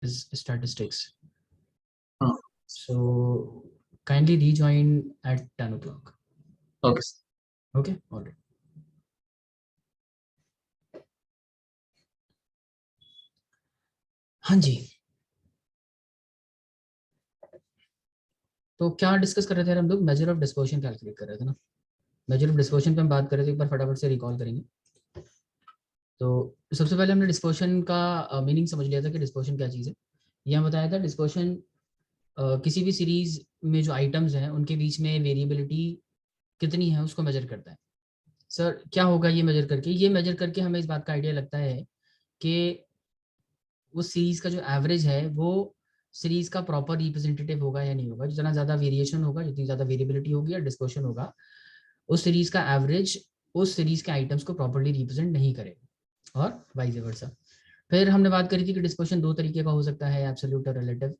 is statistics. Oh. So kindly rejoin at 10 o'clock. Okay. Okay, all right. हाँ जी, तो क्या discuss कर रहे थे हम लोग? मेजर ऑफ डिस्पर्शन कैलकुलेट कर रहे थे ना। मेजर ऑफ डिस्पर्शन पे हम बात कर रहे थे, एक बार फटाफट से रिकॉल करेंगे। तो सबसे पहले हमने डिस्पर्शन का मीनिंग समझ लिया था कि डिस्पर्शन क्या चीज़ है। यह बताया था डिस्पर्शन किसी भी सीरीज में जो आइटम्स हैं उनके बीच में वेरिएबिलिटी कितनी है उसको मेजर करता है। सर क्या होगा ये मेजर करके? ये मेजर करके हमें इस बात का आइडिया लगता है कि उस सीरीज का जो एवरेज है वो सीरीज का प्रॉपर रिप्रेजेंटेटिव होगा या नहीं होगा। जितना ज़्यादा वेरिएशन होगा, जितनी ज़्यादा वेरिएबिलिटी होगी या डिस्पर्शन होगा, उस सीरीज का एवरेज उस सीरीज के आइटम्स को प्रॉपर्ली रिप्रेजेंट नहीं करेगा और वाइस वर्सा। फिर हमने बात करी थी कि डिस्पर्शन दो तरीके का हो सकता है, एब्सोल्यूट और रिलेटिव।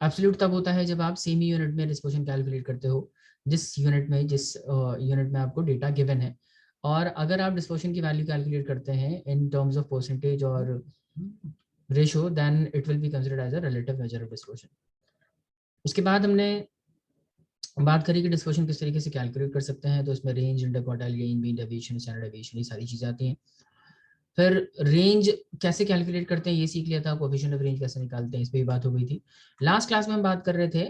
एब्सोल्यूट तब होता है जब आप सेम यूनिट में डिस्पर्शन कैलकुलेट करते हो, जिस यूनिट में आपको डेटा गिवन है। और अगर आप डिस्पर्शन की वैल्यू कैलकुलेट करते हैं इन टर्म्स ऑफ परसेंटेज और ratio, then it will be considered as a relative measure of dispersion. उसके बाद हमने बात करी कि डिस्पर्शन किस तरीके से कैलकुलेट कर सकते हैं। तो इसमें range, interquartile range, mean deviation, standard deviation, ये सारी चीज़ें आती हैं। फिर रेंज कैसे कैलकुलेट करते हैं ये सीख लिया था, कोएफिशिएंट ऑफ रेंज कैसे निकालते हैं इस पर भी बात हो गई थी। लास्ट क्लास में हम बात कर रहे थे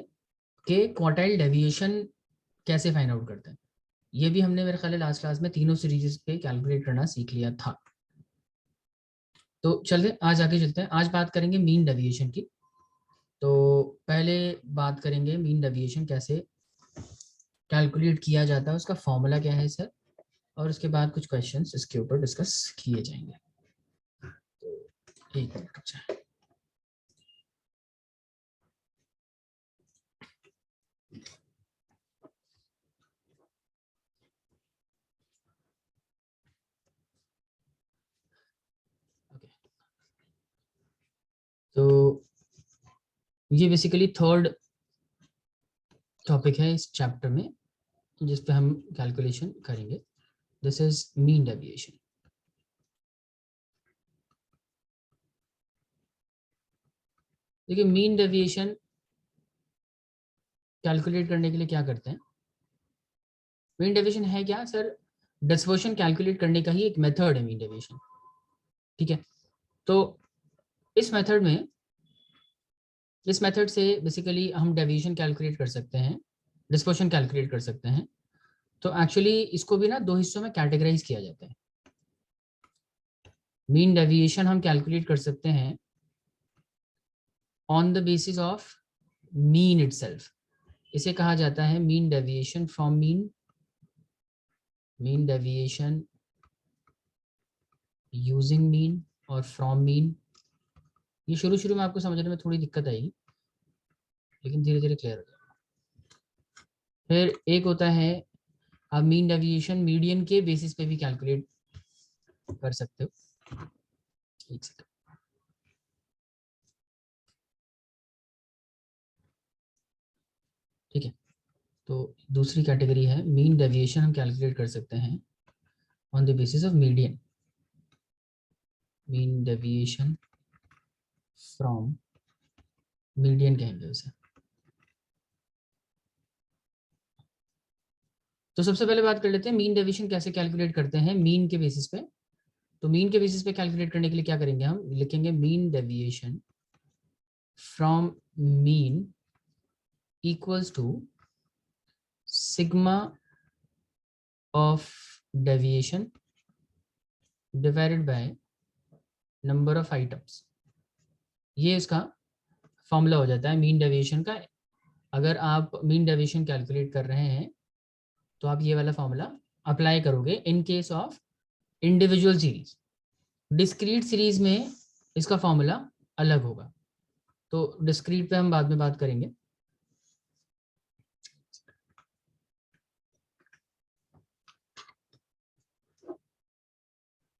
कि क्वार्टाइल डेविएशन कैसे फाइंड आउट करते हैं। ये भी हमने मेरे ख्याल लास्ट क्लास में तीनों सीरीज पे कैलकुलेट करना सीख लिया था। तो चलिए आज आगे चलते हैं। आज बात करेंगे मीन डेविएशन की। तो पहले बात करेंगे मीन डेविएशन कैसे कैलकुलेट किया जाता है, उसका फॉर्मूला क्या है सर, और उसके बाद कुछ क्वेश्चंस इसके ऊपर डिस्कस किए जाएंगे। तो एक मिनट रुक जाए। तो ये बेसिकली थर्ड टॉपिक है इस चैप्टर में जिस पे हम कैलकुलेशन करेंगे। This is mean deviation. देखिए मीन डेविएशन कैलकुलेट करने के लिए क्या करते हैं? मीन डेविएशन है क्या सर? डिस्पर्शन कैलकुलेट करने का ही एक मेथड है मीन डेविएशन। ठीक है, तो इस मेथड से बेसिकली हम डेविएशन कैलकुलेट कर सकते हैं, डिस्पर्शन कैलकुलेट कर सकते हैं। तो एक्चुअली इसको भी ना दो हिस्सों में कैटेगराइज किया जाता है। मीन डेविएशन हम कैलकुलेट कर सकते हैं on the basis of mean itself. इसे कहा जाता है mean deviation from mean, mean deviation using mean और फ्रॉम मीन। ये शुरू में आपको समझने में थोड़ी दिक्कत आएगी लेकिन धीरे धीरे क्लियर हो जाएगा। फिर एक होता है आप मीन डेविएशन मीडियन के बेसिस पे भी कैलकुलेट कर सकते हो। एक सेकंड। ठीक है, तो दूसरी कैटेगरी है मीन डेविएशन हम कैलकुलेट कर सकते हैं on the basis of median, mean deviation from median कहेंगे उसे। तो सबसे पहले बात कर लेते हैं मीन डेविएशन कैसे कैलकुलेट करते हैं मीन के बेसिस पे। तो मीन के बेसिस पे कैलकुलेट करने के लिए क्या करेंगे, हम लिखेंगे mean deviation from mean equals to sigma of deviation divided by number of items. ये इसका फॉर्मूला हो जाता है मीन डेविएशन का। अगर आप मीन डेविएशन कैलकुलेट कर रहे हैं तो आप ये वाला फॉर्मूला अप्लाई करोगे इन case of individual series. Discrete series में इसका फॉर्मूला अलग होगा। तो डिस्क्रीट पे हम बाद में बात करेंगे।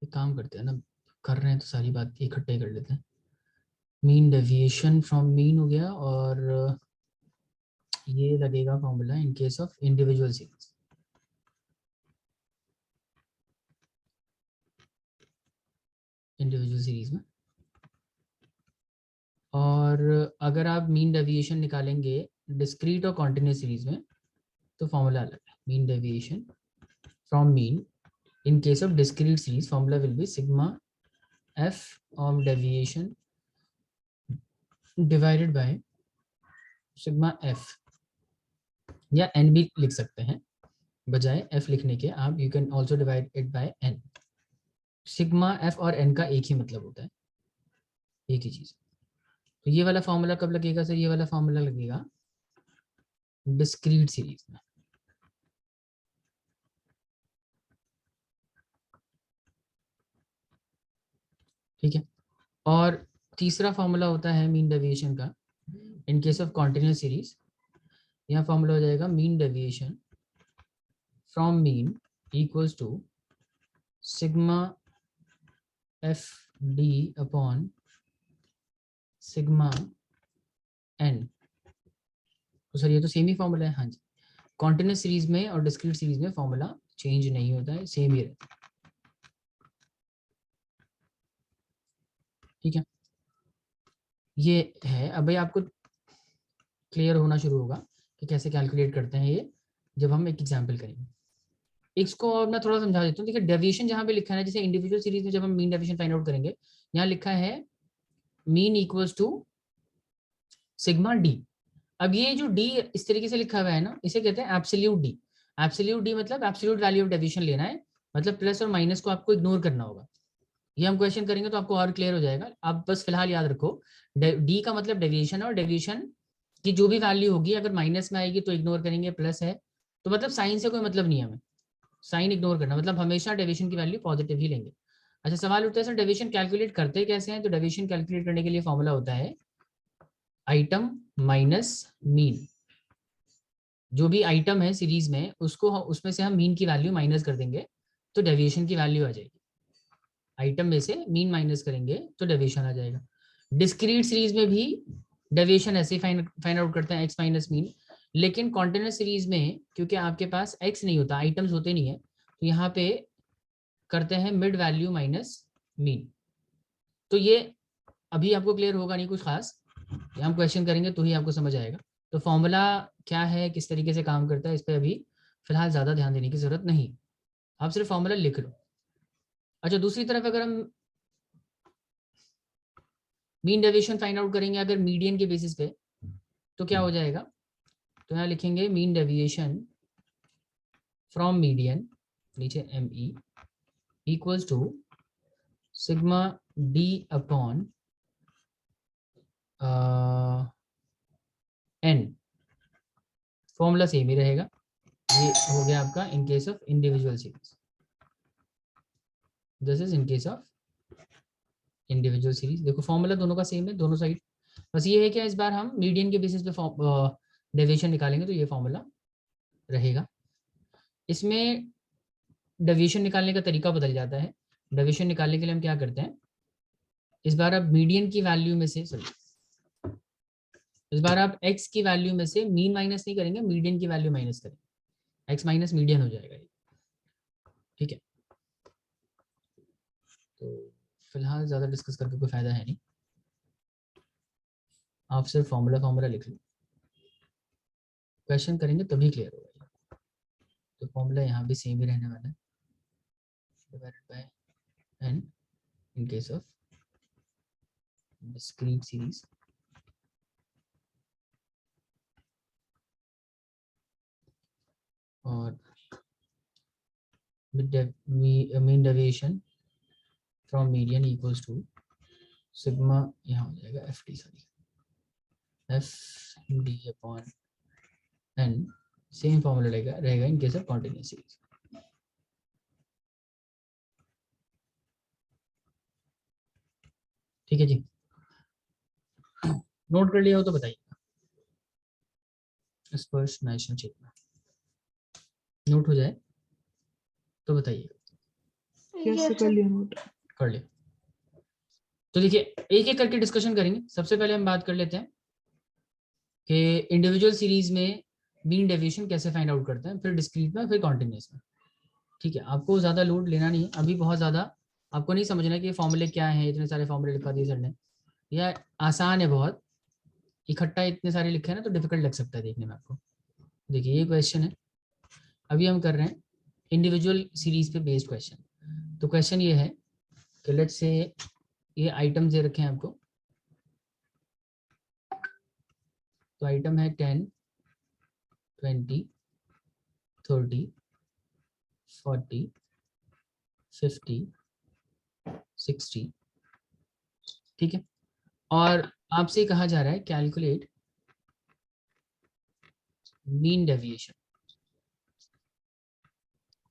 एक काम करते हैं ना, कर रहे हैं तो सारी बात इकट्ठे कर लेते हैं। मीन डेविएशन फ्रॉम मीन हो गया और ये लगेगा formula in case of individual series. Individual series में और अगर आप मीन डेविएशन निकालेंगे डिस्क्रीट और कॉन्टिन्यूस सीरीज में तो फॉर्मूला अलग है. Mean deviation from mean in case of discrete series formula will be sigma f of deviation divided by sigma f या n भी लिख सकते हैं बजाय f लिखने के आप you can also divide it by n. Sigma f और n का एक ही मतलब होता है, एक ही चीज. तो ये वाला फॉर्मूला कब लगेगा सर? ये वाला फॉर्मूला लगेगा डिस्क्रीट सीरीज में. ठीक है. और तीसरा फॉर्मूला होता है मीन डेविएशन का in case of continuous series. यहाँ फॉर्मूला हो जाएगा mean deviation from mean equals to sigma F D upon sigma N. तो सर ये तो सेम ही फॉर्मूला है. हाँ जी, कॉन्टिन्यूस सीरीज में और डिस्क्रीट सीरीज में फॉर्मूला चेंज नहीं होता है, सेम ही रहता है. ठीक है, ये है. अब भाई आपको क्लियर होना शुरू होगा कि कैसे कैलकुलेट करते हैं ये जब हम एक एग्जाम्पल करेंगे. इसको और मैं थोड़ा समझा देता हूँ. देखिए डेविएशन जहाँ पे लिखा है, जैसे इंडिविजुअल सीरीज में जब हम मीन डेविएशन फाइंड आउट करेंगे, यहाँ लिखा है mean equals to sigma D. अब ये जो डी इस तरीके से लिखा हुआ है ना, इसे कहते हैं एब्सोल्यूट डी. एब्सोल्यूट डी मतलब एब्सोल्यूट वैल्यू ऑफ डेविएशन लेना है, मतलब प्लस और माइनस को आपको इग्नोर करना होगा. ये हम क्वेश्चन करेंगे तो आपको और क्लियर हो जाएगा. आप बस फिलहाल याद रखो डी का मतलब डेविएशन, और डेविएशन की जो भी वैल्यू होगी अगर माइनस में आएगी तो इग्नोर करेंगे, प्लस है तो मतलब साइन से कोई मतलब नहीं है हमें, साइन इग्नोर करना, मतलब हमेशा डेविएशन की वैल्यू पॉजिटिव ही लेंगे. अच्छा, सवाल उठता है सर डेविएशन कैलकुलेट करते कैसे हैं? तो डेविएशन कैलकुलेट करने के लिए फॉर्मूला होता है आइटम माइनस मीन. जो भी आइटम है सीरीज में उसको उसमें से हम मीन की वैल्यू माइनस कर देंगे तो डेविएशन की वैल्यू आ जाएगी. आइटम में से मीन माइनस करेंगे तो डेविएशन आ जाएगा. डिस्क्रीट सीरीज में भी डेविएशन ऐसे फाइंड आउट करते हैं एक्स माइनस मीन. लेकिन कॉन्टिन्यूस सीरीज में क्योंकि आपके पास एक्स नहीं होता, आइटम्स होते नहीं है, तो यहाँ पे करते हैं मिड वैल्यू माइनस मीन. तो ये अभी आपको क्लियर होगा नहीं कुछ खास, ये हम क्वेश्चन करेंगे तो ही आपको समझ आएगा. तो फॉर्मूला क्या है, किस तरीके से काम करता है, इस पर अभी फिलहाल ज़्यादा ध्यान देने की जरूरत नहीं, आप सिर्फ फॉर्मूला लिख लो. अच्छा, दूसरी तरफ अगर हम मीन डेविएशन फाइंड आउट करेंगे अगर मीडियन के बेसिस पे तो क्या हो जाएगा? तो यहाँ लिखेंगे मीन डेविएशन फ्रॉम मीडियन, नीचे M E equals to sigma D upon N. Formula same ही रहेगा. ये हो गया आपका in case of individual series. This is in case of individual series. देखो फॉर्मूला दोनों का सेम है, दोनों साइड. बस ये है कि इस बार हम मीडियन के बेसिस पे डेविएशन निकालेंगे तो ये फॉर्मूला रहेगा. इसमें डेविएशन निकालने का तरीका बदल जाता है. डेविएशन निकालने के लिए हम क्या करते हैं, इस बार आप मीडियन की वैल्यू में से इस बार आप x की वैल्यू में से मीन माइनस नहीं करेंगे, मीडियन की वैल्यू माइनस करेंगे. x माइनस मीडियन हो जाएगा ये. ठीक है, तो फिलहाल ज़्यादा डिस्कस करके कोई फायदा है नहीं, आप सिर्फ फॉर्मूला लिख लो. क्वेश्चन करेंगे तभी क्लियर होगा. तो फॉर्मूला यहाँ भी सेम ही रहने वाला है, divided by n in case of discrete series. और mean deviation from median equals to sigma, यहाँ हो जाएगा F D, sorry F D upon N. Same formula रहेगा in case of continuous series. ठीक है जी, नोट कर लिया हो तो बताइए. स्पर्श नेशनल क्षेत्र नोट हो जाए तो बताइए. कैसे कर लिया नोट? कर लिया. तो देखिए एक एक करके डिस्कशन करेंगे. सबसे पहले हम बात कर लेते हैं कि इंडिविजुअल सीरीज में मीन डेविएशन कैसे फाइंड आउट करते हैं, फिर डिस्क्रीट में, फिर कॉन्टिन्यूस में. ठीक है, आपको ज़्यादा लोड लेना नहीं है अभी, बहुत ज़्यादा आपको नहीं समझना कि ये फॉर्मूले क्या हैं, इतने सारे फॉर्मूले लिखा दिए सर ने, या आसान है बहुत, इकट्ठा इतने सारे लिखे हैं ना तो डिफिकल्ट लग सकता है देखने में आपको। देखिए ये क्वेश्चन है, अभी हम कर रहे हैं इंडिविजुअल सीरीज पे बेस्ड क्वेश्चन। तो क्वेश्चन ये है कि लेट्स से ये आइटम्स दे रखे हैं आपको, तो आइटम है 10, 20, 30, 40, 50, 60, ठीक है। और आपसे कहा जा रहा है कैलकुलेट मीन डेविएशन।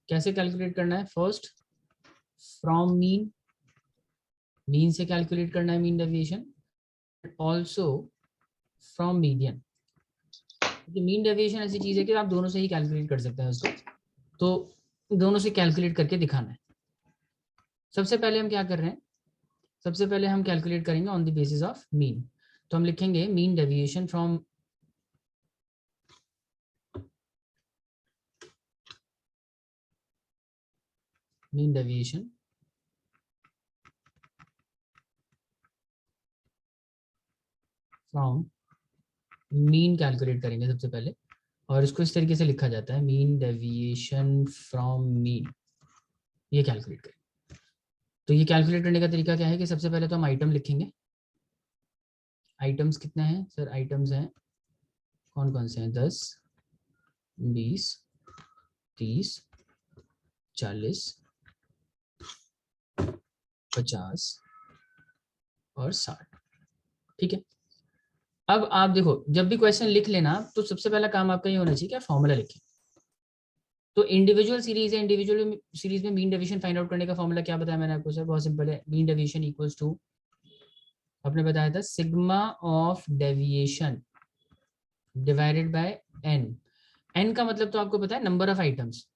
कैसे कैलकुलेट करना है? फर्स्ट फ्रॉम मीन, मीन से कैलकुलेट करना है mean deviation, also from median. Mean deviation ऐसी चीज है कि आप दोनों से ही कैलकुलेट कर सकते हैं उसको, तो दोनों से कैलकुलेट करके दिखाना है। सबसे पहले हम क्या कर रहे हैं, सबसे पहले हम कैलकुलेट करेंगे on the basis of mean. तो हम लिखेंगे mean deviation from mean deviation from mean calculate करेंगे सबसे पहले, और इसको इस तरीके से लिखा जाता है मीन डेविएशन फ्रॉम मीन, ये कैलकुलेट करें। तो ये कैलकुलेट करने का तरीका क्या है कि सबसे पहले तो हम आइटम लिखेंगे। आइटम्स कितने हैं सर? आइटम्स हैं कौन कौन से हैं? 10, 20, 30, 40, 50 और 60, ठीक है। अब आप देखो, जब भी क्वेश्चन लिख लेना तो सबसे पहला काम आपका ये होना चाहिए क्या, फॉर्मूला लिखें। तो इंडिविजुअल सीरीज है, इंडिविजुअल सीरीज में मीन डेविएशन फाइंड आउट करने का फॉर्मूला क्या बताया मैंने आपको सर? बहुत सिंपल है, मीन डेविएशन इक्वल्स टू, आपने बताया था sigma of deviation divided by N. N का मतलब तो आपको पता है नंबर ऑफ आइटम्स।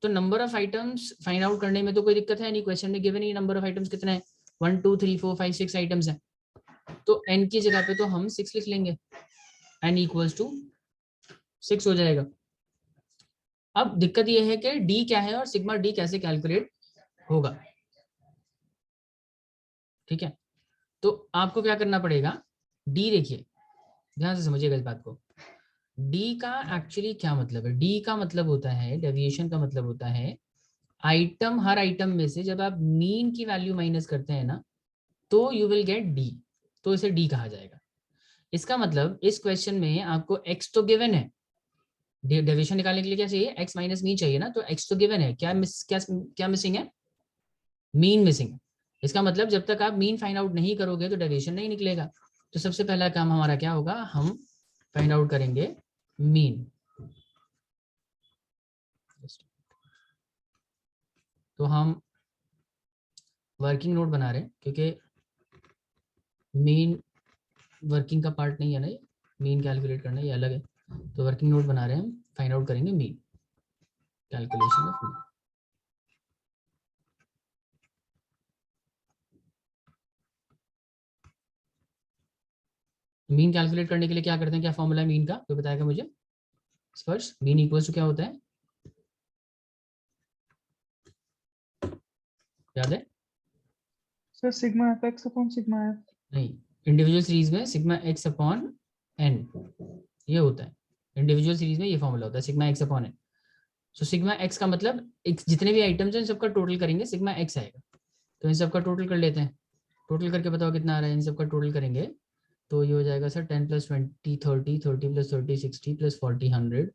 तो number of items find out करने में तो कोई दिक्कत है नहीं, क्वेश्चन में गिवन ही नंबर ऑफ आइटम्स कितने हैं, 1 2 3 4 5 6 आइटम्स हैं। तो एन की जगह पे तो हम 6 लिख लेंगे, एन इक्वल्स टू 6 हो जाएगा। अब दिक्कत यह है कि डी क्या है और सिग्मा डी कैसे कैलकुलेट होगा, ठीक है। तो आपको क्या करना पड़ेगा, डी देखिए ध्यान से समझिएगा इस बात को। डी का एक्चुअली क्या मतलब है? डी का मतलब होता है, डेविएशन का मतलब होता है आइटम, हर आइटम में से जब आप मीन की वैल्यू माइनस करते हैं ना तो यू विल गेट डी, तो इसे डी कहा जाएगा। इसका मतलब इस क्वेश्चन में आपको एक्स तो गिवन है, डेविएशन निकालने के लिए क्या चाहिए, एक्स माइनस मीन चाहिए ना, तो एक्स तो गिवन है, क्या मिसिंग है, मीन मिसिंग है। इसका मतलब जब तक आप मीन फाइंड आउट नहीं करोगे तो डेविएशन नहीं निकलेगा। तो सबसे पहला काम हमारा क्या होगा, हम फाइंड आउट करेंगे मीन। तो हम वर्किंग नोट बना रहे हैं क्योंकि मीन वर्किंग का पार्ट नहीं है ना, ये मीन कैलकुलेट करना ये अलग है। तो वर्किंग नोट बना रहे हैं, हम फाइंड आउट करेंगे mean, calculation of mean. Mean calculate करने के लिए क्या करते हैं, क्या फॉर्मूला है मीन का, कोई बताएगा मुझे? स्पर्श मीन इक्वल्स टू क्या होता है, याद है? Sir sigma F x upon sigma F. नहीं, इंडिविजुअल सीरीज में सिग्मा एक्स अपॉन एन ये होता है। इंडिविजुअल सीरीज में ये फॉर्मूला होता है sigma X upon N. So sigma X का मतलब जितने भी आइटम्स हैं सबका टोटल करेंगे, सिग्मा एक्स आएगा। तो इन सबका टोटल कर लेते हैं, टोटल करके बताओ कितना आ रहा है, इन सबका टोटल करेंगे तो ये हो जाएगा सर 10 + 20 30, 30 + 30 60 + 40 100,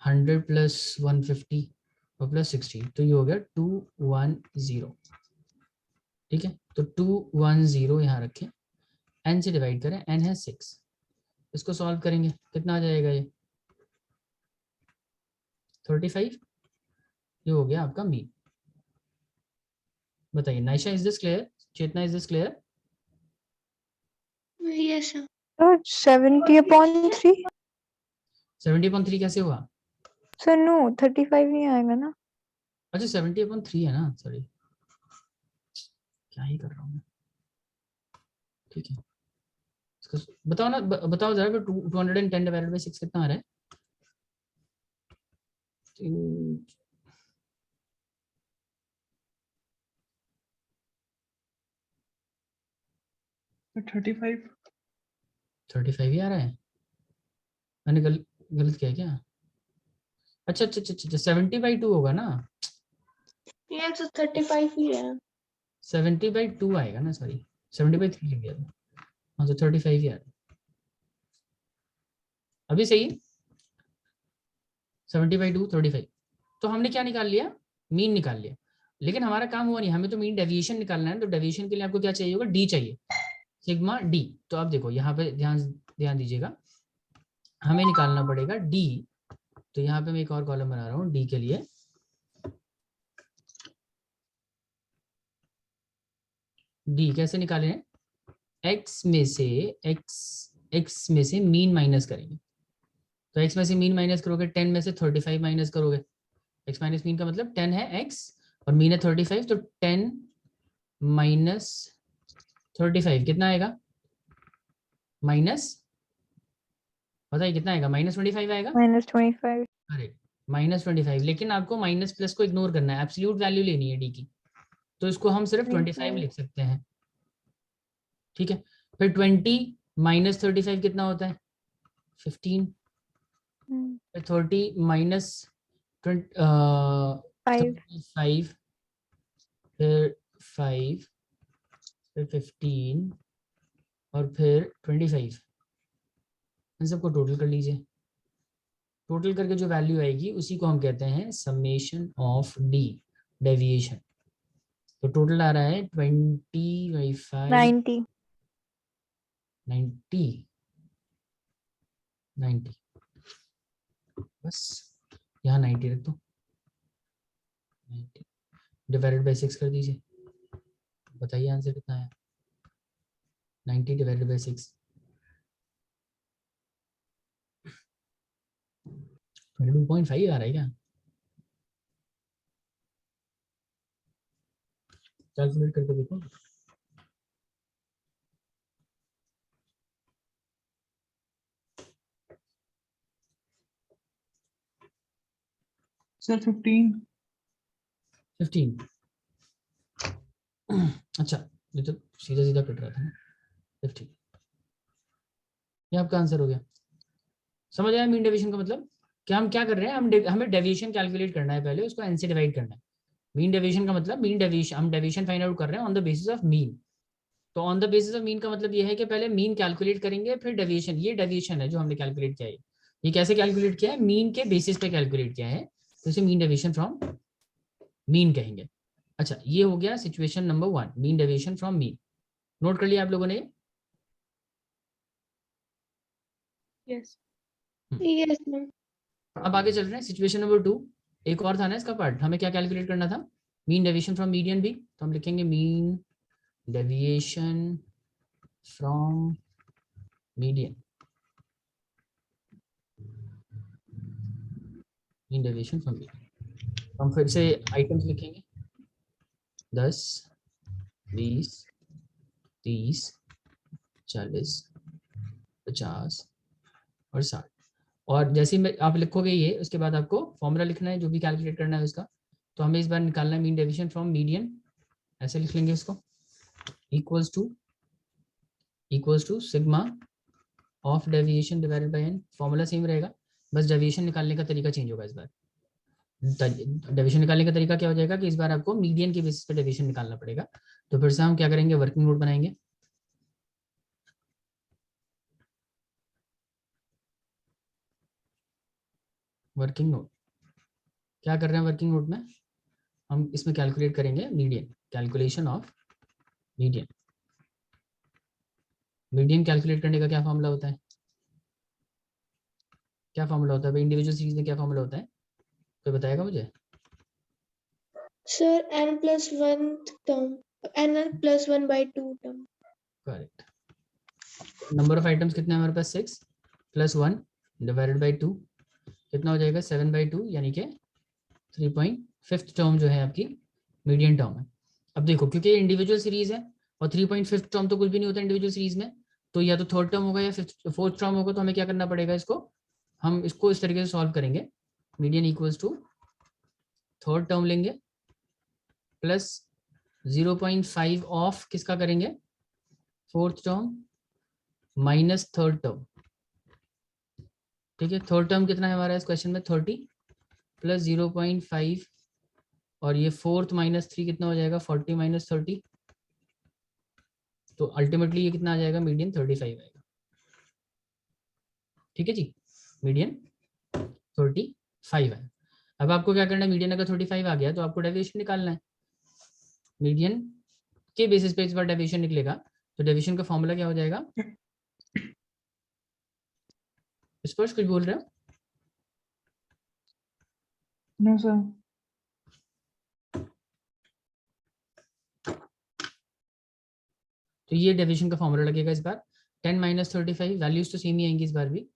100 + 150 और प्लस 60, तो ये हो गया 210, ठीक है। तो 210 यहाँ रखें, एन से डिवाइड करें, एन है 6, इसको सॉल्व करेंगे कितना आ जाएगा ये 35, ये हो गया आपका मीन। बताइए Naisha, is this clear? Chetna, is this clear? Yes, sir. 70/3। 70/3 कैसे हुआ? सर नो 35 नहीं आएगा ना। अच्छा 70/3 है ना, सॉरी क्या ही कर रहा हूँ मैं, ठीक है। इसको बताओ ना, बताओ जरा, 210/6 कितना आ रहा है? 35 35 ही आ रहा है, मैंने गलत किया क्या? अच्छा अच्छा अच्छा अच्छा 70/2 होगा ना, ये तो 35 ही है। 70/2 आएगा ना, सॉरी 70/3 लिख दिया था। हाँ तो 35 ही आ रहा है अभी, सही है। 70/2 35। तो हमने क्या निकाल लिया, मीन निकाल लिया, लेकिन हमारा काम हुआ नहीं, हमें तो मीन डेविएशन निकालना है। तो डेविएशन के लिए आपको क्या चाहिए होगा, डी चाहिए, सिग्मा डी। तो आप देखो यहाँ पे ध्यान ध्यान दीजिएगा, हमें निकालना पड़ेगा डी। तो यहाँ पे मैं एक और कॉलम बना रहा हूँ डी के लिए। डी कैसे निकाले हैं, एक्स में से मीन माइनस करेंगे। तो एक्स में से मीन माइनस करोगे, 10 में से 35 माइनस करोगे। एक्स माइनस मीन का मतलब 10 है एक्स और मीन है 35, तो 10 माइनस 35 कितना आएगा, माइनस, बताइए कितना आएगा, -25 आएगा। -25 अरे -25, लेकिन आपको माइनस प्लस को इग्नोर करना है, एब्सोल्यूट वैल्यू लेनी है डी की। तो इसको हम सिर्फ 25 लिख सकते हैं, ठीक है। फिर 20 माइनस 35 कितना होता है, 15। फिर 30 माइनस 5 5, फिर 5, फिर 15 और फिर 25। इन सबको टोटल कर लीजिए, टोटल करके जो वैल्यू आएगी उसी को हम कहते हैं समेशन ऑफ डी, डेविएशन। तो टोटल आ रहा है 20/5 90, बस यहाँ 90 रख दो, 90 डिवाइडेड बाई 6 कर दीजिए, बताइए आंसर कितना है, 90 डिवाइडेड बाई 6 22.5 आ रहा है क्या, कैलकुलेट करके देखो। सर 15 अच्छा ये तो सीधा सीधा कट रहा था ना, 15 ये आपका आंसर हो गया। समझ आया मीन डेविएशन का मतलब, कि हम क्या कर रहे हैं, हमें डेविएशन कैलकुलेट करना है, पहले उसको एन से डिवाइड करना है। मीन डेविएशन का मतलब, मीन डेविएशन, हम डेविएशन फाइंड आउट कर रहे हैं on the basis of mean. तो on the basis of mean का मतलब ये है कि पहले मीन कैलकुलेट करेंगे, फिर डेविएशन। ये डेविएशन है जो हमने कैलकुलेट किया है, ये कैसे कैलकुलेट किया है, मीन के बेसिस पे कैलकुलेट किया है, तो इसे मीन डेविएशन फ्रॉम मीन कहेंगे। अच्छा ये हो गया situation number 1, mean deviation from mean. Note कर लिया आप लोगों ने? Yes yes ma'am. अब आगे चल रहे हैं सिचुएशन नंबर 2। एक और था ना इसका पार्ट, हमें क्या कैलकुलेट करना था, मीन डेविएशन फ्रॉम मीडियन भी। तो हम लिखेंगे mean deviation from median, mean deviation from median. हम फिर से आइटम्स लिखेंगे, 10, 20, 30, 40, 50 और 60। और जैसे ही आप लिखोगे ये, उसके बाद आपको फॉर्मूला लिखना है जो भी कैलकुलेट करना है उसका। तो हमें इस बार निकालना है मीन डेविएशन फ्रॉम मीडियन, ऐसे लिख लेंगे इसको, equals to sigma of deviation divided by N. Formula same रहेगा, बस डेविएशन निकालने का तरीका चेंज होगा इस बार। डेविएशन निकालने का तरीका क्या हो जाएगा कि इस बार आपको मीडियन के बेसिस पे डेविएशन निकालना पड़ेगा। तो फिर से हम क्या करेंगे, वर्किंग नोट बनाएंगे। वर्किंग नोट क्या कर रहे हैं, वर्किंग नोट में हम इसमें कैलकुलेट करेंगे median, calculation of median. Median calculate करने का क्या फॉर्मूला होता है, क्या फॉर्मूला होता है भाई, इंडिविजुअल सीरीज में क्या फॉर्मूला होता है, कोई बताएगा मुझे? Sir n+1 term, n+1/2 term. Correct. Number of items कितने हैं हमारे पास, 6 + 1 डिवाइडेड बाई 2 कितना हो जाएगा, 7/2, यानी कि 3.5 टर्म जो है आपकी मीडियन टर्म है। अब देखो क्योंकि ये इंडिविजुअल सीरीज है और 3.5 टर्म तो कुछ भी नहीं होता इंडिविजुअल सीरीज में, तो या तो थर्ड टर्म होगा या फोर्थ टर्म होगा। तो हमें क्या करना पड़ेगा, इसको हम इसको इस तरीके से सॉल्व करेंगे, median equals to third term लेंगे प्लस 0.5 ऑफ किसका करेंगे, fourth term minus third term, ठीक है। थर्ड टर्म कितना है हमारा इस क्वेश्चन में 30 प्लस 0.5 और ये फोर्थ माइनस 3 कितना हो जाएगा 40 माइनस 30, तो अल्टीमेटली ये कितना आ जाएगा मीडियन 35 आएगा, ठीक है जी। मीडियन 35 है। अब आपको क्या करना है, मीडियन अगर 35 आ गया तो आपको डेविएशन निकालना है। मीडियन के बेसिस पे इस बार डेविएशन निकलेगा, तो डेविएशन का फॉर्मूला क्या हो जाएगा, स्पर्श कुछ बोल रहे हो? No, sir. तो ये डेविएशन का फॉर्मूला लगेगा इस बार। 10 माइनस 35, वैल्यूज तो सेम ही आएंगी इस बार भी।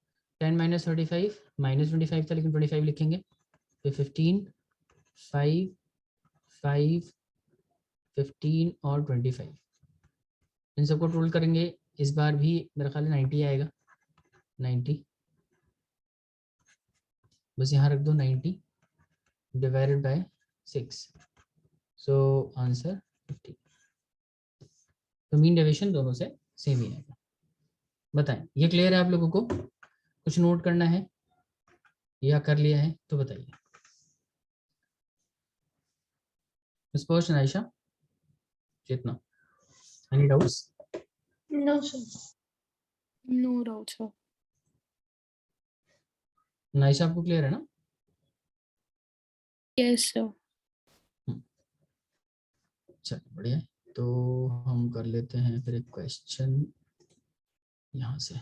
10 माइनस 35 माइनस 25 था लेकिन 25 लिखेंगे, फिर 15 5 5 15 और 25, इन सबको टोटल करेंगे इस बार भी मेरा ख्याल 90 आएगा। 90 बस यहाँ रख दो, 90 डिवाइडेड बाय 6, सो आंसर 50। तो मीन डेविएशन दोनों से सेम ही आएगा। बताएं ये क्लियर है आप लोगों को? कुछ नोट करना है या कर लिया है तो बताइए। Sparsh Ayesha Chetna, any doubts? No, sir. No doubt, sir. Naysha आपको क्लियर है ना? Yes, sir. चलो बढ़िया है। तो हम कर लेते हैं फिर एक क्वेश्चन यहाँ से।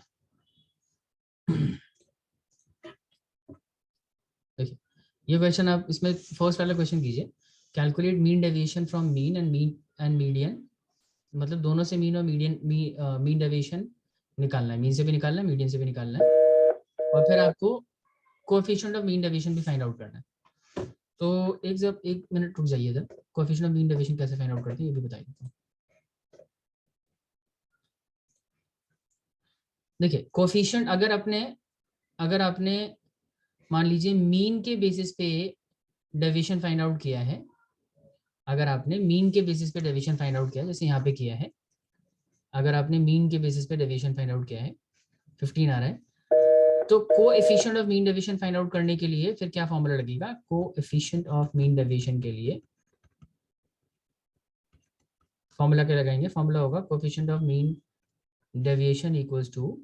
देखिए ये क्वेश्चन आप इसमें फर्स्ट वाला क्वेश्चन कीजिए, calculate mean deviation from mean and median, मतलब दोनों से मीन और मीडियन मीन डेविएशन निकालना है, मीन से भी निकालना है मीडियन से भी निकालना है, और फिर आपको कोएफिशिएंट ऑफ मीन डेविएशन भी फाइंड आउट करना है। तो एक मिनट रुक जाइए इधर, कोएफिशिएंट ऑफ मीन डेविएशन कैसे फाइंड आउट करते हैं ये भी बता देता हूँ। देखिए कोएफिशिएंट अगर आपने मान लीजिए मीन के बेसिस पे डेविएशन फाइंड आउट किया है, अगर आपने मीन के बेसिस पे डेविएशन फाइंड आउट किया जैसे यहाँ पे किया है, अगर आपने मीन के बेसिस पे डेविएशन फाइंड आउट किया है 15 आ रहा है, तो coefficient of mean deviation find out करने के लिए फिर क्या फॉर्मूला लगेगा, कोएफिशिएंट ऑफ मीन डेविएशन के लिए फॉर्मूला क्या लगाएंगे, फॉर्मूला होगा coefficient of mean deviation equals to,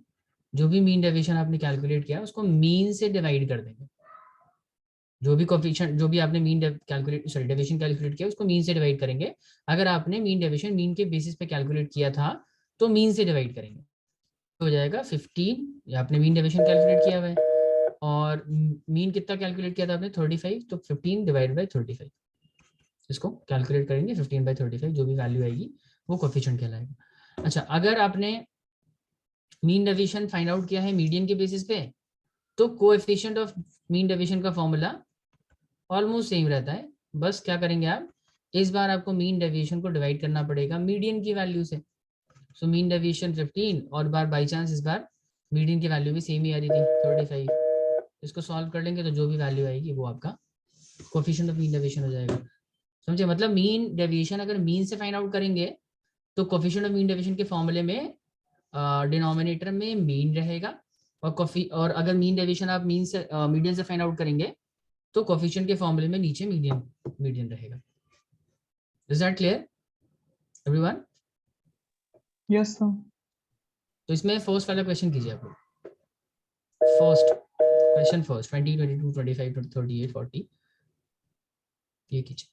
जो भी मीन डेविएशन आपने कैलकुलेट किया उसको मीन से डिवाइड कर देंगे, जो भी कोएफिशिएंट जो भी आपने मीन डेविएशन कैलकुलेट किया उसको मीन से डिवाइड करेंगे। अगर आपने मीन डेविएशन मीन के बेसिस पे कैलकुलेट किया था तो मीन से डिवाइड करेंगे, हो जाएगा 15, ये आपने मीन डेविएशन कैलकुलेट किया हुआ है, और मीन कितना कैलकुलेट किया था आपने 35, तो 15 डिवाइड बाय 35, इसको कैलकुलेट करेंगे 15 बाय 35, जो भी वैल्यू आएगी वो कोएफिशिएंट कहलाएगा। अच्छा अगर आपने मीन डेविएशन फाइंड आउट किया है मीडियन के बेसिस पे, तो कोएफिशिएंट ऑफ मीन डेविएशन का फॉर्मूला ऑलमोस्ट सेम रहता है, बस क्या करेंगे आप, इस बार आपको मीन डेविएशन को डिवाइड करना पड़ेगा मीडियन की वैल्यू से। सो मीन डेविएशन 15 और बार बाई चांस इस बार मीडियन की वैल्यू भी सेम ही आ रही थी 35, इसको सॉल्व कर लेंगे तो जो भी वैल्यू आएगी वो आपका कोएफिशिएंट ऑफ मीन डेविएशन हो जाएगा। समझे, मतलब मीन डेविएशन अगर मीन से फाइंड आउट करेंगे तो कोएफिशिएंट ऑफ मीन डेविएशन के फॉर्मूले में डिनोमिनेटर में मीन रहेगा, और अगर मीन डेविएशन आप मीन से मीडियन से फाइंड आउट करेंगे तो कोएफिशिएंट के फॉर्मूले में नीचे मीडियन रहेगा। Is that clear everyone? Yes, sir. तो इसमें फर्स्ट वाला क्वेश्चन कीजिए आप लोग, फर्स्ट क्वेश्चन, फर्स्ट 20 22 25 38 40 ये कीजिए।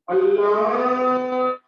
Allah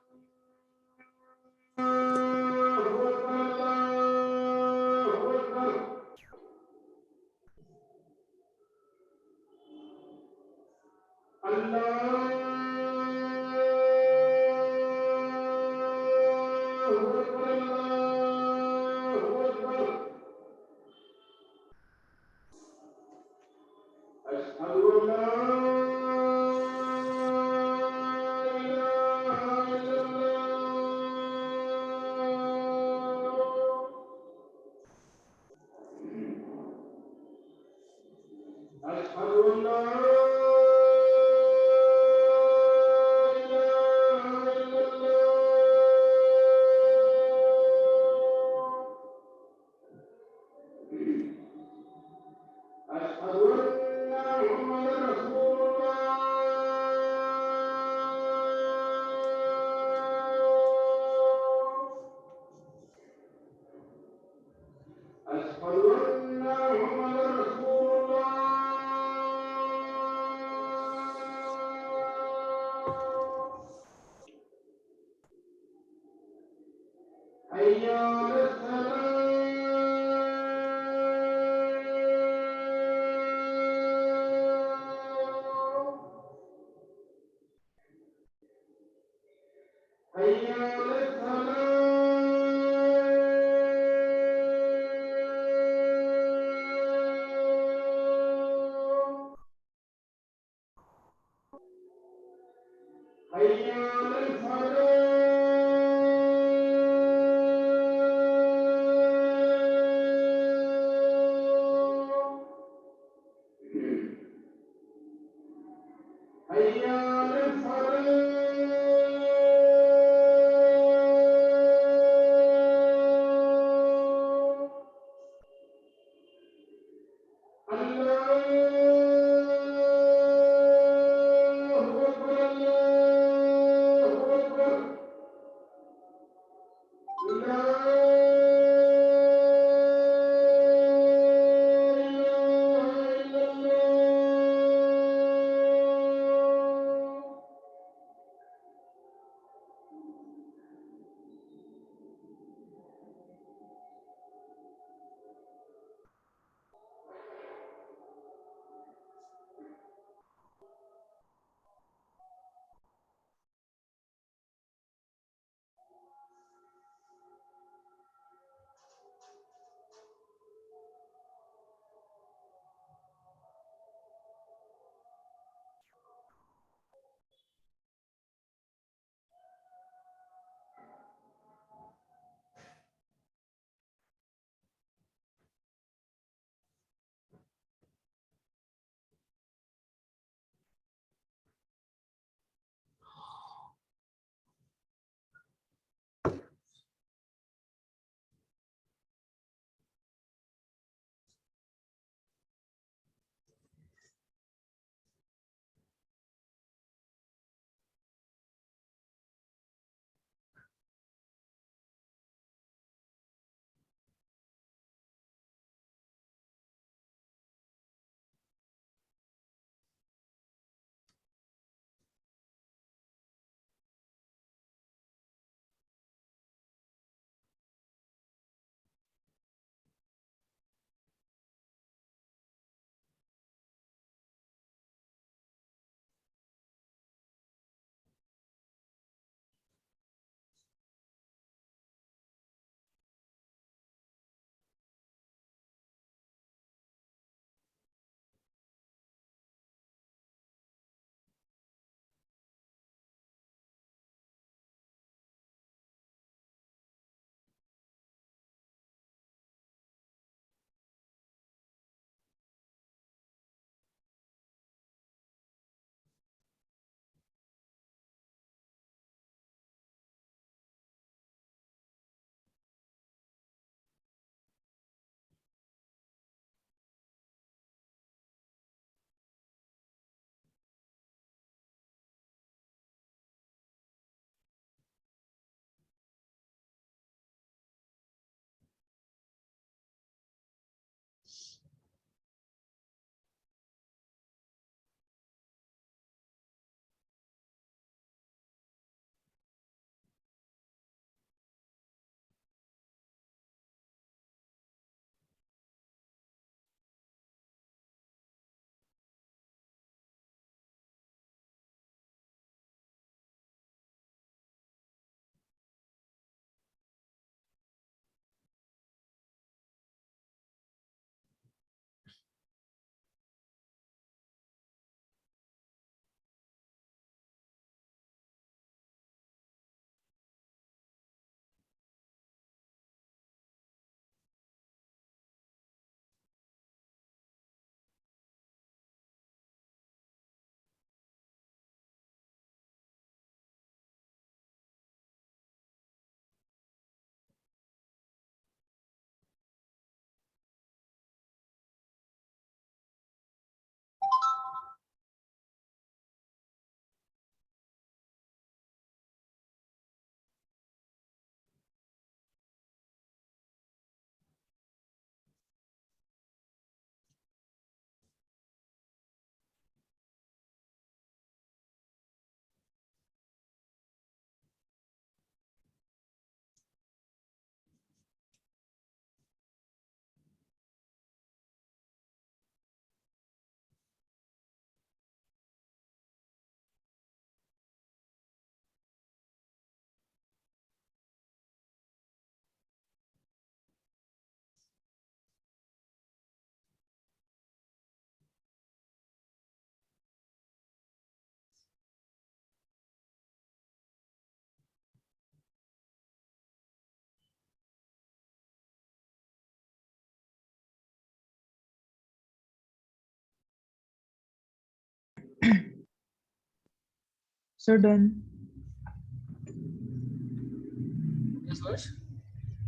Sir, done.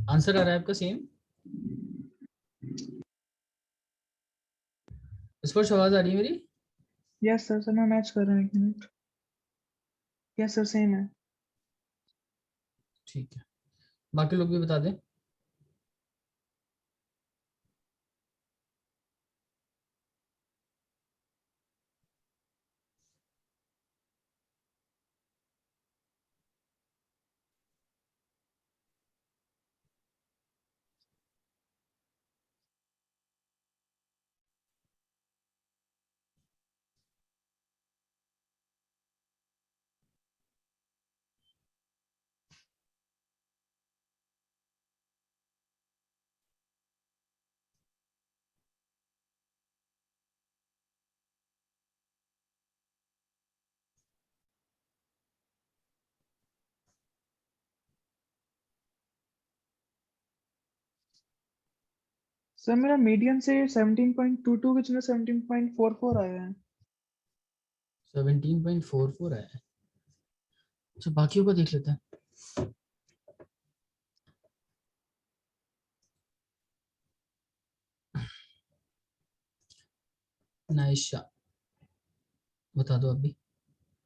आंसर आ रहा है आपका सेम? स्पर्श आवाज आ रही है मेरी? Yes, sir. सर मैं मैच कर रहा हूँ 1 मिनट. Yes, sir. सेम है. ठीक है, बाकी लोग भी बता दें. सर मेरा मीडियन से 17.22 विच में 17.44 आया है. 17.44 आया है. अच्छा, बाकियों को देख लेते हैं. नाइशा बता दो अभी.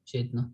चेतना.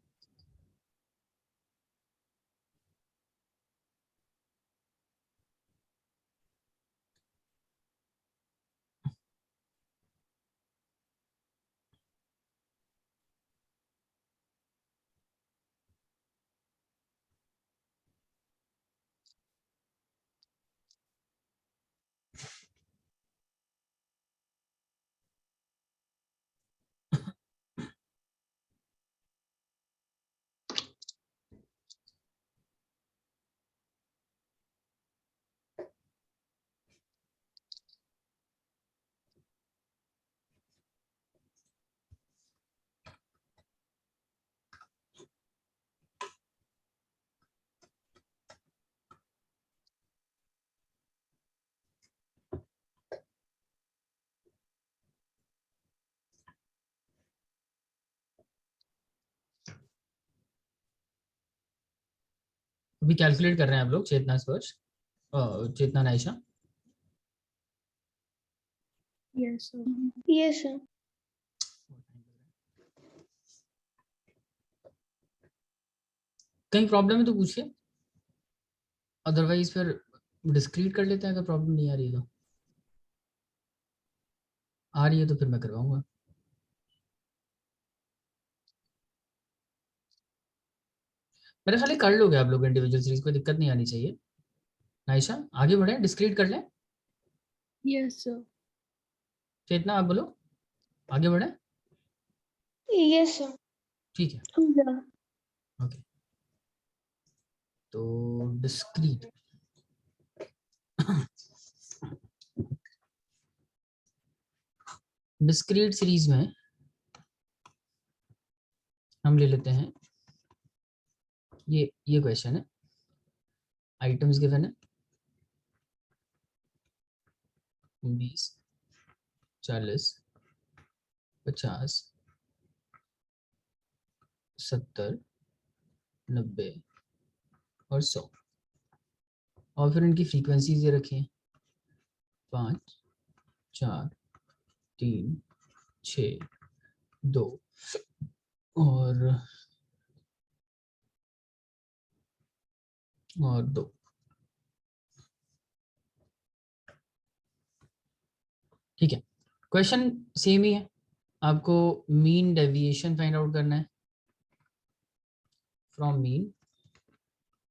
अभी कैलकुलेट कर रहे हैं आप लोग. Chetna, Sparsh, Chetna, Naisha. Yes, sir. Yes, sir. कहीं प्रॉब्लम है तो पूछिए, अदरवाइज फिर डिस्क्रीट कर लेते हैं अगर प्रॉब्लम नहीं आ रही है तो. आ रही है तो फिर मैं करवाऊंगा. मेरे ख्याल कर लोगे आप लोग इंडिविजुअल सीरीज, कोई दिक्कत नहीं आनी चाहिए. नाइशा आगे बढ़े, डिस्क्रीट कर लें. Yes, sir. चेतना आप बोलो, आगे बढ़े. Yes, sir. ठीक है, Yeah. ओके. तो डिस्क्रीट डिस्क्रीट सीरीज में हम ले लेते हैं ये क्वेश्चन है. आइटम्स गिवन है 20, 40, 50, 70, 90 और 100. और फिर इनकी फ्रीक्वेंसीज ये रखी हैं 5, 4, 3, 6, 2 और 2. ठीक है, क्वेश्चन सेम ही है. आपको मीन डेविएशन फाइंड आउट करना है फ्रॉम मीन.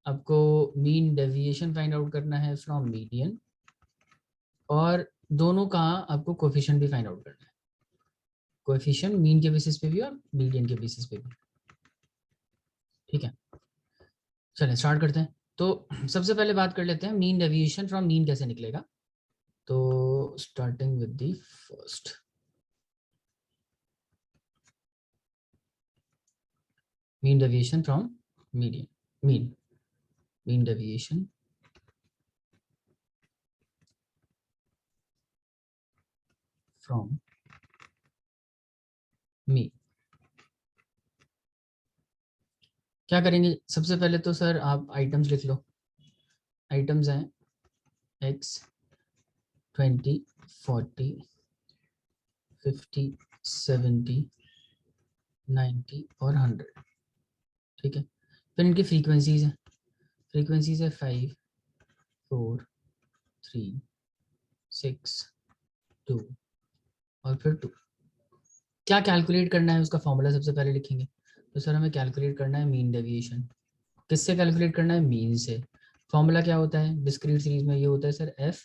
आपको मीन डेविएशन फाइंड आउट करना है फ्रॉम मीडियन. और दोनों का आपको कोएफिशिएंट भी फाइंड आउट करना है. कोएफिशिएंट मीन के बेसिस पे भी और मीडियन के बेसिस पे भी. ठीक है, चलिए स्टार्ट करते हैं. तो सबसे पहले बात कर लेते हैं मीन डेविएशन फ्रॉम मीन कैसे निकलेगा. तो starting with the first, mean deviation from median. mean deviation from mean. क्या करेंगे सबसे पहले तो सर आप आइटम्स लिख लो। आइटम्स हैं x 20 40 50 70 90 और 100, ठीक है। फिर इनकी फ्रीक्वेंसीज हैं, फ्रीक्वेंसीज है 5 4 3 6 2 और फिर 2। क्या कैलकुलेट करना है उसका फॉर्मूला सबसे पहले लिखेंगे। तो सर हमें कैलकुलेट करना है मीन डेविएशन। किससे कैलकुलेट करना है? मीन से। फॉर्मूला क्या होता है डिस्क्रीट सीरीज में? ये होता है sir F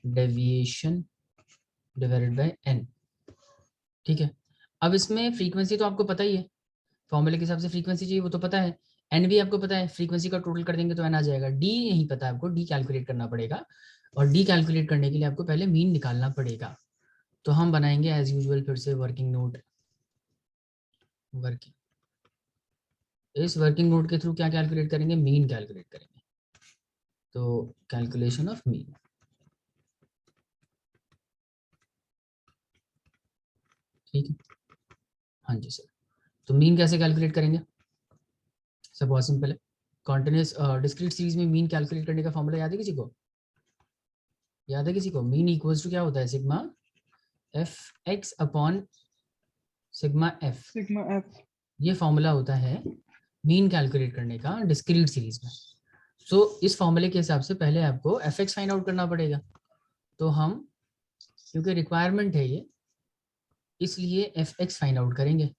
deviation divided by N, ठीक है। अब इसमें फ्रीक्वेंसी तो आपको पता ही है, फॉर्मूले के हिसाब से फ्रीक्वेंसी चाहिए वो तो पता है, एन भी आपको पता है, फ्रीक्वेंसी का टोटल कर देंगे तो एन आ जाएगा। डी नहीं पता आपको, डी कैलकुलेट करना पड़ेगा, और डी कैलकुलेट करने के लिए आपको पहले मीन निकालना पड़ेगा। तो हम बनाएंगे एज यूजुअल फिर से वर्किंग नोट। वर्किंग, इस वर्किंग नोट के थ्रू क्या कैलकुलेट करेंगे? मीन कैलकुलेट करेंगे। तो कैलकुलेशन ऑफ मीन, ठीक है। हाँ जी सर, तो मीन कैसे कैलकुलेट करेंगे? सब बहुत सिंपल है। कॉन्टिन्यूस डिस्क्रीट सीरीज में मीन कैलकुलेट करने का फॉर्मूला याद है किसी को? याद है किसी को? मीन इक्वल्स टू क्या होता है? Sigma F x upon sigma F. Sigma F. ये फॉर्मूला होता है मीन कैलकुलेट करने का डिस्क्रीट सीरीज में। सो इस फॉर्मूले के हिसाब से पहले आपको एफ एक्स फाइंड आउट करना पड़ेगा। तो हम, क्योंकि रिक्वायरमेंट है ये, इसलिए एफ एक्स फाइंड आउट करेंगे।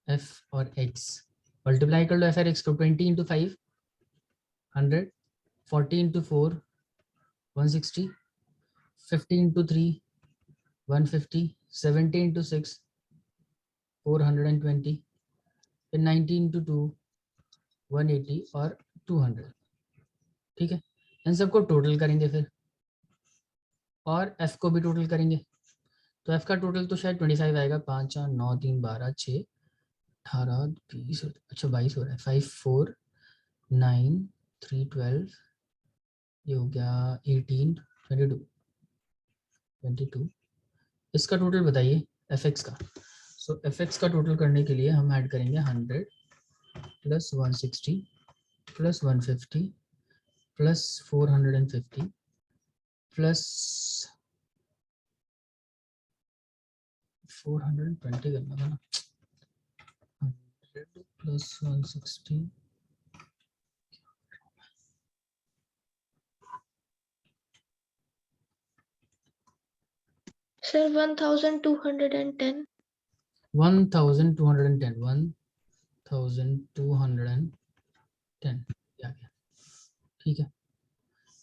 एफ और एक्स मल्टीप्लाई कर लो, एफ और एक्स को 20 इंटू 5 100, 40 इंटू 4 160, 50 इंटू 3 150, 70 इंटू 6 420, फिर 90 इंटू 2 180 और 200, ठीक है। इन सबको टोटल करेंगे फिर, और एफ को भी टोटल करेंगे। तो एफ का टोटल तो शायद 25 आएगा, 5 4 9 3 12 6 18 20, अच्छा 22 हो रहा है। 5 4 9 3 12, ये हो गया 18 22 22। इसका टोटल बताइए एफ एक्स का। सो एफ एक्स का टोटल करने के लिए हम ऐड करेंगे 100 प्लस 160 प्लस 150 प्लस 450 प्लस 420 करना था ना, 100 प्लस 160 Sir, 1210. 1210 1210 आ गया, ठीक है।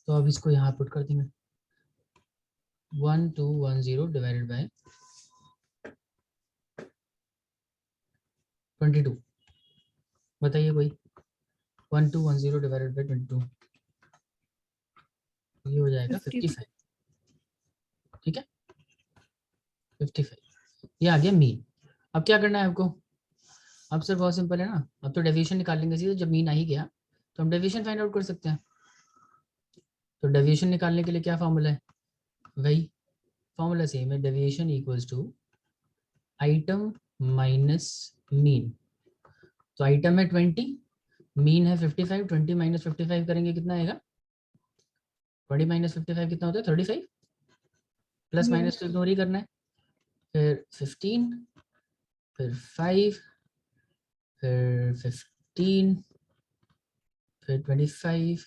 तो अब इसको यहाँ पुट कर देंगे 1210 डिवाइडेड बाय 22। बताइए कोई, 1210 डिवाइडेड बाय 22, ये हो जाएगा 55, ठीक है 55। ये आ गया मीन। अब क्या करना है आपको? अब सर बहुत सिंपल है ना, अब तो डेविएशन निकाल लेंगे सीधे। जब मीन आ ही गया तो हम डेविएशन फाइंड आउट कर सकते हैं। तो डेविएशन निकालने के लिए क्या फॉर्मूला है? वही फॉर्मूला सेम है, deviation equals to item minus mean. तो आइटम है 20, मीन है 55, 20 माइनस 55 करेंगे कितना आएगा? 20 माइनस 55 कितना होता है? 35। प्लस माइनस तो इग्नोर ही करना है। फिर 15, फिर 5, फिर 15, फिर 25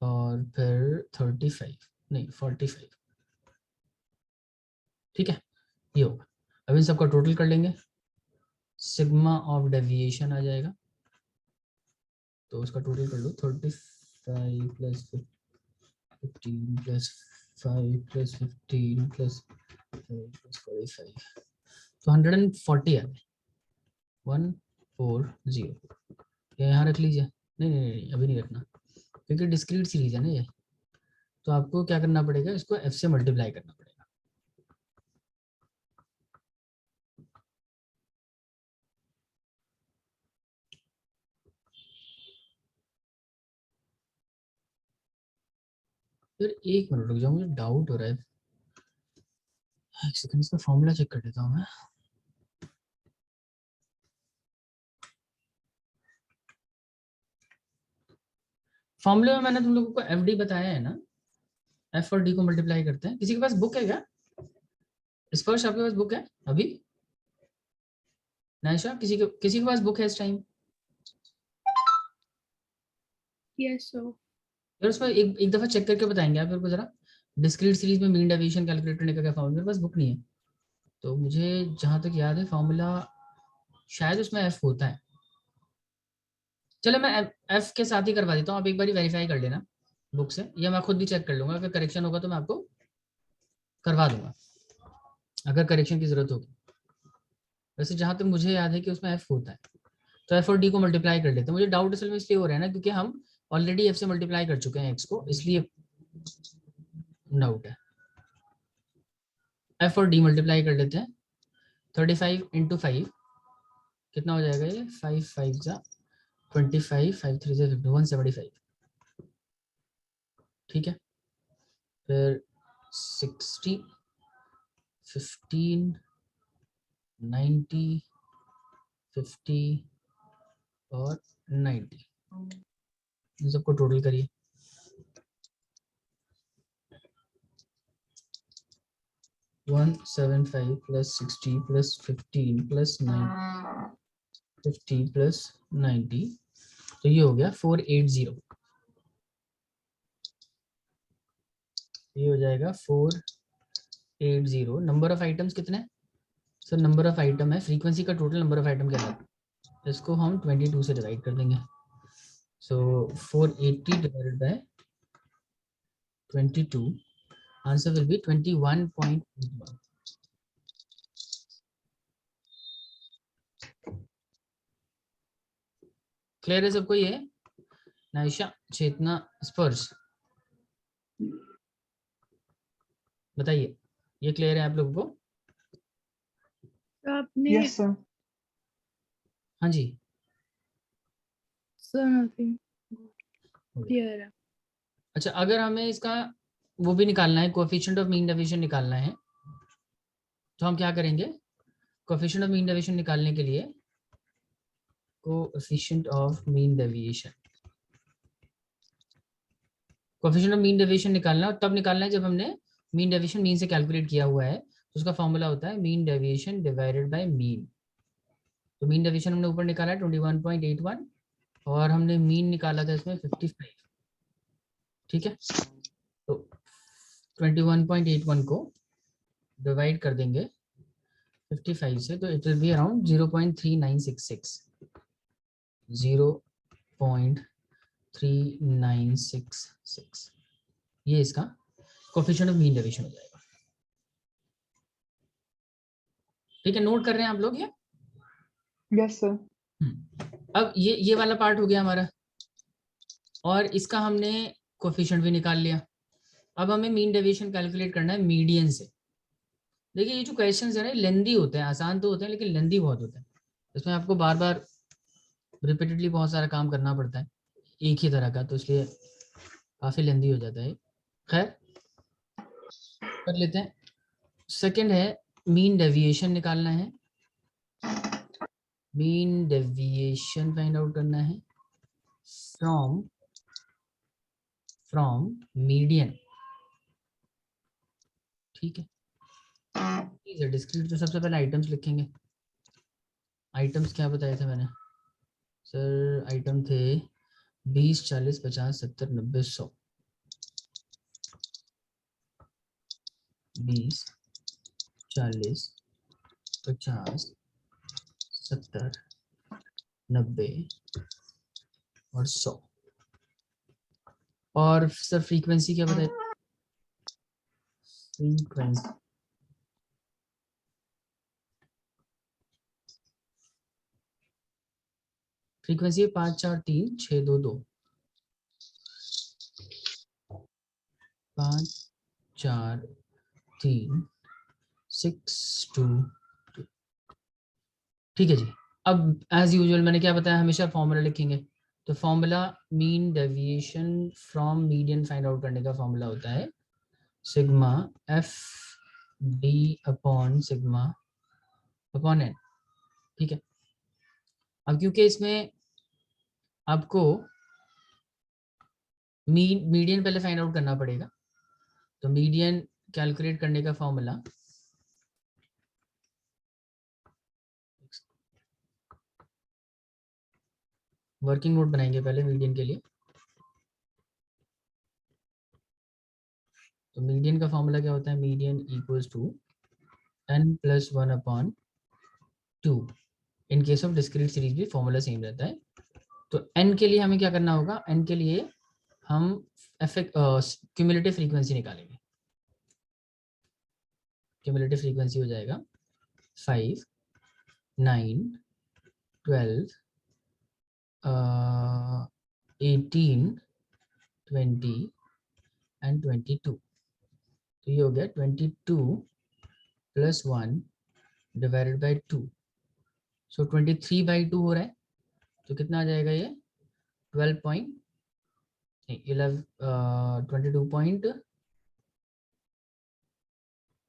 और फिर 35 नहीं 45, ठीक है। ये होगा। अब इन सबका टोटल कर लेंगे, सिग्मा ऑफ डेविएशन आ जाएगा। तो उसका टोटल कर लो 35 प्लस 15 प्लस 5 प्लस 15 प्लस 45, तो 140 आ गए, 140। ये यहाँ रख लीजिए। नहीं नहीं नहीं अभी नहीं रखना, क्योंकि डिस्क्रीट सीरीज है ना ये। तो आपको क्या करना पड़ेगा, इसको एफ से मल्टीप्लाई करना पड़ेगा। फिर एक मिनट रुक जाओ, मुझे डाउट हो रहा है, एक सेकंड इसका फॉर्मूला चेक कर लेता हूँ मैं। फॉर्मूले में मैंने तुम लोगों को एफ डी बताया है ना, एफ और डी को मल्टीप्लाई करते हैं। किसी के पास बुक है क्या? स्पर्श आपके पास बुक है अभी? नायशा, किसी के पास बुक है इस टाइम? Yes, sir. यार उसमें एक दफा चेक करके बताएंगे आप मेरे को जरा, डिस्क्रीट सीरीज में मीन डेविएशन कैलकुलेट करने का क्या फॉर्मूला? मेरे पास बुक नहीं है, तो मुझे जहां तक याद है फॉर्मूला शायद उसमें एफ होता है। चलो मैं एफ के साथ ही करवा देता हूँ, आप एक बार वेरीफाई कर लेना बुक से, या मैं खुद भी चेक कर लूंगा। अगर करेक्शन होगा तो मैं आपको करवा दूंगा, अगर करेक्शन की जरूरत होगी। वैसे जहां तक मुझे याद है कि उसमें एफ होता है, तो एफ और डी को मल्टीप्लाई कर लेते हैं। मुझे डाउट असल में इसलिए हो रहा है ना क्योंकि हम ऑलरेडी एफ से मल्टीप्लाई कर चुके हैं एक्स को, इसलिए डाउट है। एफ और डी मल्टीप्लाई कर लेते हैं। 35 इंटू 5 कितना हो जाएगा? ये 5 5 जा 25, 5 3 से 50, 175। ठीक है, फिर 60, 15, 90, 50 और 90, इन सबको टोटल करिए। One 75 plus 60 plus 15 plus 9 50 plus 90, तो ये हो गया 480। ये हो जाएगा 480। नंबर ऑफ आइटम्स कितने? सर नंबर ऑफ आइटम है, फ्रीक्वेंसी का टोटल नंबर ऑफ आइटम क्या है, इसको हम 22 से डिवाइड कर देंगे। सो 480 divided by 22, answer will be 21.81। Clear है सबको ये? नायशा, चेतना, स्पर्श, बताइए ये क्लियर है आप लोगों को? तो आपने Yes, sir. हाँ जी, सर नथिंग क्लियर है। अच्छा अगर हमें इसका वो भी निकालना है, कोएफिशिएंट ऑफ मीन डेविएशन निकालना है, तो हम क्या करेंगे? कोएफिशिएंट ऑफ मीन डेविएशन निकालने के लिए coefficient of mean deviation, coefficient of mean deviation निकालना तब निकालना है जब हमने मीन डेविएशन मीन से कैलकुलेट किया हुआ है, तो उसका फॉर्मूला होता है mean deviation divided bye mean. तो मीन डेविएशन हमने ऊपर निकाला है 21.81 और हमने मीन निकाला था इसमें 55। ठीक है, तो 21.81 को डिवाइड कर देंगे 55 से, तो इट विल बी अराउंड 0.3966, 0.3966, ये इसका कोएफिशिएंट ऑफ मीन डेविएशन हो जाएगा। ठीक है, नोट कर रहे हैं आप लोग ये? Yes, sir. अब ये वाला पार्ट हो गया हमारा, और इसका हमने कोएफिशिएंट भी निकाल लिया। अब हमें मीन डेविएशन कैलकुलेट करना है मीडियन से। देखिए ये जो क्वेश्चंस है ना लेंदी होते हैं, आसान तो होते हैं लेकिन लेंदी बहुत होते हैं। इसमें आपको बार बार रिपीटेडली बहुत सारा काम करना पड़ता है एक ही तरह का, तो इसलिए काफ़ी लेंदी हो जाता है। खैर कर लेते हैं। सेकंड है मीन डेविएशन निकालना है, मीन डेविएशन फाइंड आउट करना है फ्रॉम मीडियन। ठीक है, डिस्क्रीट तो सबसे पहले आइटम्स लिखेंगे। आइटम्स क्या बताए थे मैंने सर? आइटम थे 20, 40, 50, 70, 90, 100। 20, 40, 50, 70, 90 और 100। और सर फ्रीक्वेंसी क्या बताए? Frequency frequency 5 4 3 6 2 2, 5 4 3 6 2 2। ठीक है जी। अब एज यूजुअल मैंने क्या बताया, हमेशा फॉर्मूला लिखेंगे। तो formula mean deviation from median find out करने का फॉर्मूला होता है sigma F D upon sigma upon N. ठीक है, अब क्योंकि इसमें आपको मीडियन पहले फाइंड आउट करना पड़ेगा। तो मीडियन कैलकुलेट करने का फॉर्मूला वर्किंग नोट बनाएंगे पहले मीडियन के लिए। तो मीडियन का फॉर्मूला क्या होता है, median equals to n+1/2। In case of discrete series भी फॉर्मूला सेम रहता है। तो n के लिए हमें क्या करना होगा, n के लिए हम क्यूमुलेटिव फ्रीक्वेंसी निकालेंगे। क्यूमुलेटिव फ्रीक्वेंसी हो जाएगा 5, 9, 12, 18, 20 एंड 22। तो ये हो गया 22 + 1 डिवाइडेड बाई 2। सो 23/2 हो रहा है। तो कितना आ जाएगा ये 12 पॉइंट 11 22 पॉइंट,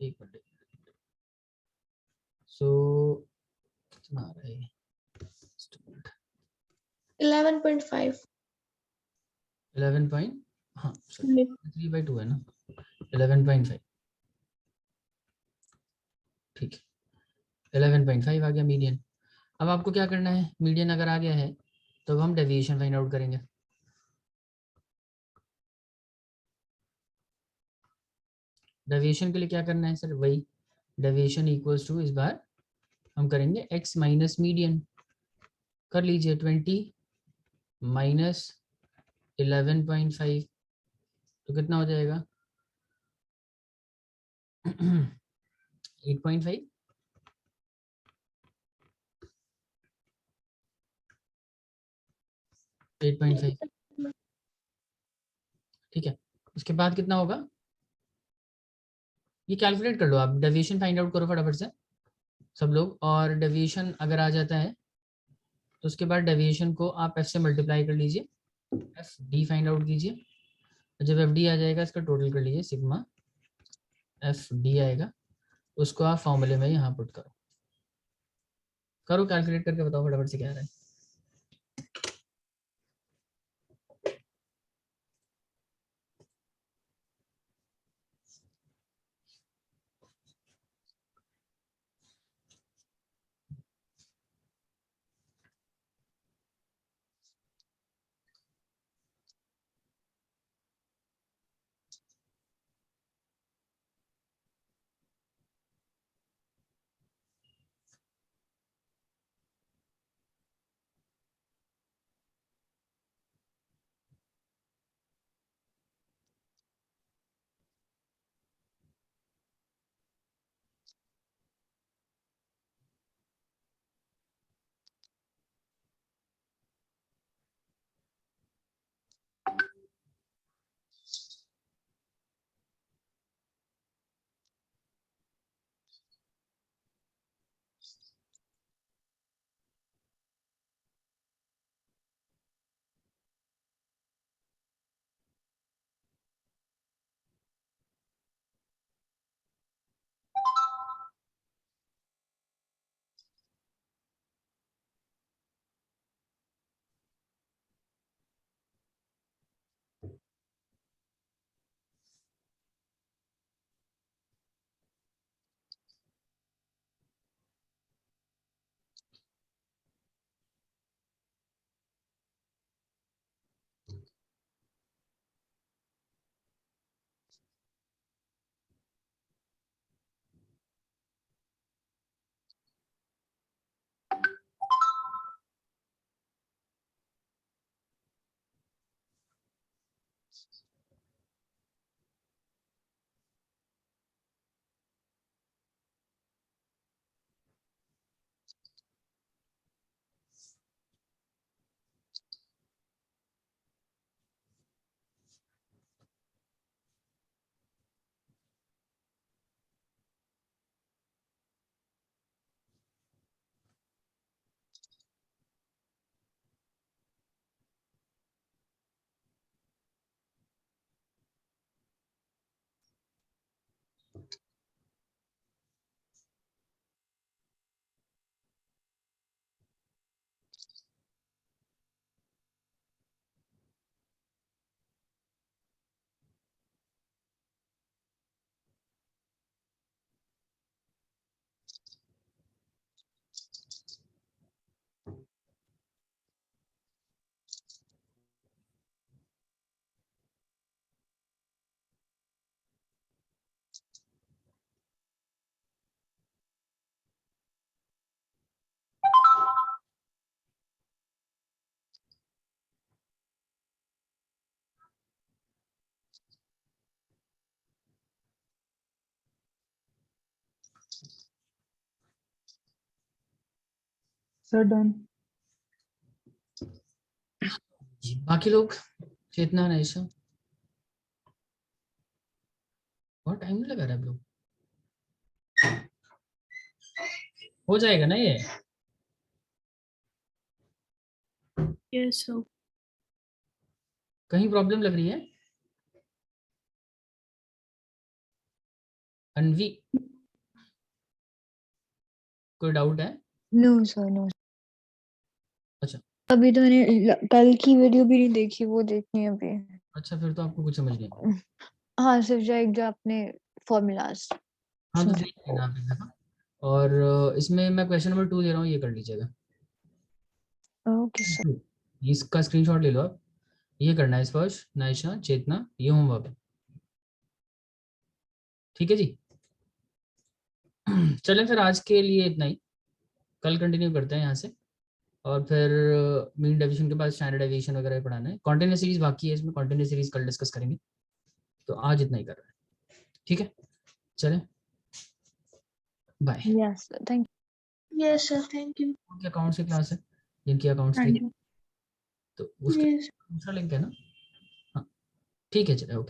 एक मिनट, सो कितना आ रहा है 11.5. 11 पॉइंट, हाँ सॉरी 3/2 है ना, 11.5, ठीक है 11.5 आ गया मीडियन। अब आपको क्या करना है, मीडियन अगर आ गया है तो अब हम डेविएशन फाइंड आउट करेंगे। डेविएशन के लिए क्या करना है सर, वही डेविएशन इक्वल्स टू, इस बार हम करेंगे x माइनस मीडियन। कर लीजिए 20 माइनस 11.5, तो कितना हो जाएगा 8.5। ठीक है, उसके बाद कितना होगा, ये कैलकुलेट कर लो आप, डेविएशन फाइंड आउट करो फटाफट से सब लोग। और डेविएशन अगर आ जाता है तो उसके बाद डेविएशन को आप f से मल्टीप्लाई कर लीजिए, एफ डी फाइंड आउट कीजिए। जब एफ डी आ जाएगा इसका टोटल कर लीजिए, सिग्मा एफ डी आएगा, उसको आप फॉर्मूले में यहाँ पुट करो। करो कैलकुलेट करके बताओ फटाफट से क्या आ रहा है। Sir done. जी, बाकी लोग चेतना नैशा बहुत टाइम नहीं लगा रहा है ब्रो, हो जाएगा ना ये। Yes, sir. कहीं प्रॉब्लम लग रही है अनवी, कोई डाउट है? No sir no. अच्छा अभी तो मैंने कल की वीडियो भी नहीं देखी, वो देखनी है अभी। अच्छा, फिर तो आपको कुछ समझ नहीं आया। हाँ सिर्फ जो आपने फॉर्मूलाज हाँ तो सुना। देख लेना आप एक दफा, और इसमें मैं क्वेश्चन नंबर 2 दे रहा हूँ, ये कर लीजिएगा। Okay sir. इसका स्क्रीनशॉट ले लो आप, ये करना है स्पर्श नायशा चेतना, ये होमवर्क, ठीक है जी। चलें फिर आज के लिए इतना ही, कल कंटिन्यू करते हैं यहाँ से, और फिर मीन डेविएशन के बाद स्टैंडर्ड डेविएशन वगैरह पढ़ाना है। कॉन्टिन्यूस सीरीज बाकी है, इसमें कॉन्टिन्यूस सीरीज कल डिस्कस करेंगे, तो आज इतना ही कर रहे हैं, ठीक है। चलें, bye. Yes sir thank Yes, sir. Thank you. उनके अकाउंट्स की क्लास है, जिनकी अकाउंट्स हाँ की, जी। तो उसका Yes. दूसरा लिंक है ना। हाँ ठीक है, चले, ओके।